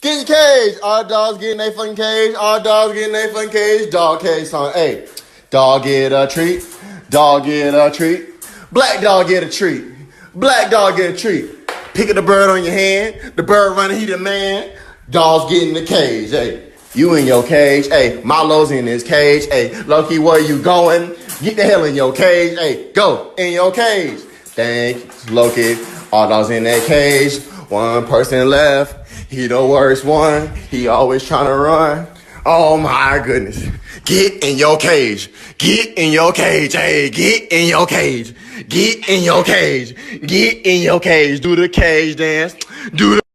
Get in your cage. All dogs get in their fucking cage. All dogs get in their fucking cage. Dog cage song. Hey, dog get a treat. Dog get a treat. Black dog get a treat. Black dog get a treat. Pick up the bird on your hand. The bird running, he the man. Dogs get in the cage. Hey, you in your cage. Hey, Milo's in his cage. Hey, Loki, where you going? Get the hell in your cage. Hey, go in your cage. Thank you, Loki. All dogs in that cage. One person left. He the worst one. He always trying to run. Oh my goodness. Get in your cage. Get in your cage. Hey, get in your cage. Get in your cage. Get in your cage. Do the cage dance. Do the